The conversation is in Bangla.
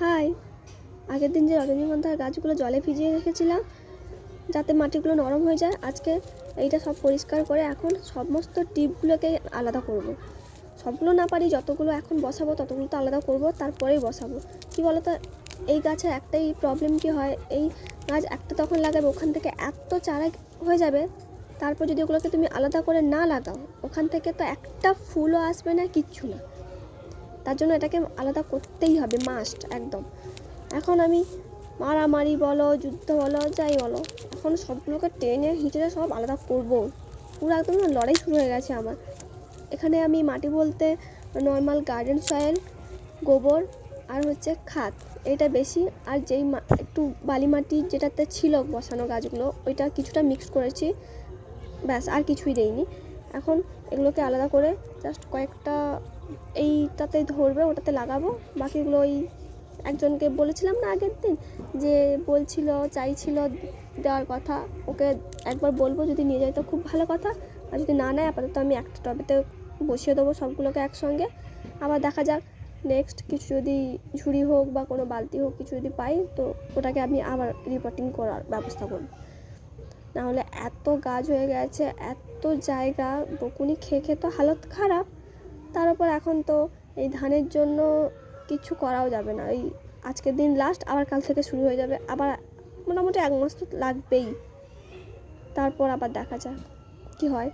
হাই, আগের দিন যে রজনীগন্ধার গাছগুলো জলে ভিজিয়ে রেখেছিলাম যাতে মাটিগুলো নরম হয়ে যায়, আজকে এইটা সব পরিষ্কার করে এখন সমস্ত টিপগুলোকে আলাদা করব। সবগুলো না পারি, যতগুলো এখন বসাবো ততগুলো তো আলাদা করব, তারপরেই বসাবো। কি বলো তো, এই গাছের একটাই প্রবলেম কি হয়, এই গাছ একটা তখন লাগাবে ওখান থেকে এত চারা হয়ে যাবে, তারপর যদি ওগুলোকে তুমি আলাদা করে না লাগাও ওখান থেকে তো একটা ফুলও আসবে না, কিচ্ছু না। তার জন্য এটাকে আলাদা করতেই হবে, মাস্ট একদম। এখন আমি মারামারি বলো, যুদ্ধ বলো, যাই বলো, এখন সবগুলোকে টেনে হিঁচড়ে সব আলাদা করব। পুরো একদম লড়াই শুরু হয়ে গেছে আমার। এখানে আমি মাটি বলতে নর্মাল গার্ডেন সয়েল, গোবর আর হচ্ছে খাদ, এটা বেশি। আর যেই একটু বালি মাটি যেটাতে ছিল বসানো গাছগুলো, ওইটা কিছুটা মিক্স করেছি, ব্যাস, আর কিছুই দেইনি। এখন এগুলোকে আলাদা করে জাস্ট কয়েকটা এইটাতে ধরবে, ওটাতে লাগাবো। বাকিগুলো ওই একজনকে বলেছিলাম না আগের দিন, যে বলছিল চাইছিল দেওয়ার কথা, ওকে একবার বলবো, যদি নিয়ে যায় তো খুব ভালো কথা, আর যদি না নেয় আপাতত আমি একটা টবেতে বসিয়ে দেবো সবগুলোকে একসঙ্গে। আবার দেখা যাক নেক্সট কিছু যদি ঝুড়ি হোক বা কোনো বালতি হোক কিছু যদি পাই, তো ওটাকে আমি আবার রিপোর্টিং করার ব্যবস্থা করব। নাহলে এত গাছ হয়ে গেছে, এত জায়গা, বকুনি খেয়ে খেয়ে তো হালত খারাপ। তার উপর এখন তো এই ধানের জন্য কিছু করাও যাবে না। এই আজকের দিন লাস্ট, আবার কাল থেকে শুরু হয়ে যাবে, আবার মোটামুটি 1 মাস তো লাগবেই। তারপর আবার দেখা যাক কী হয়।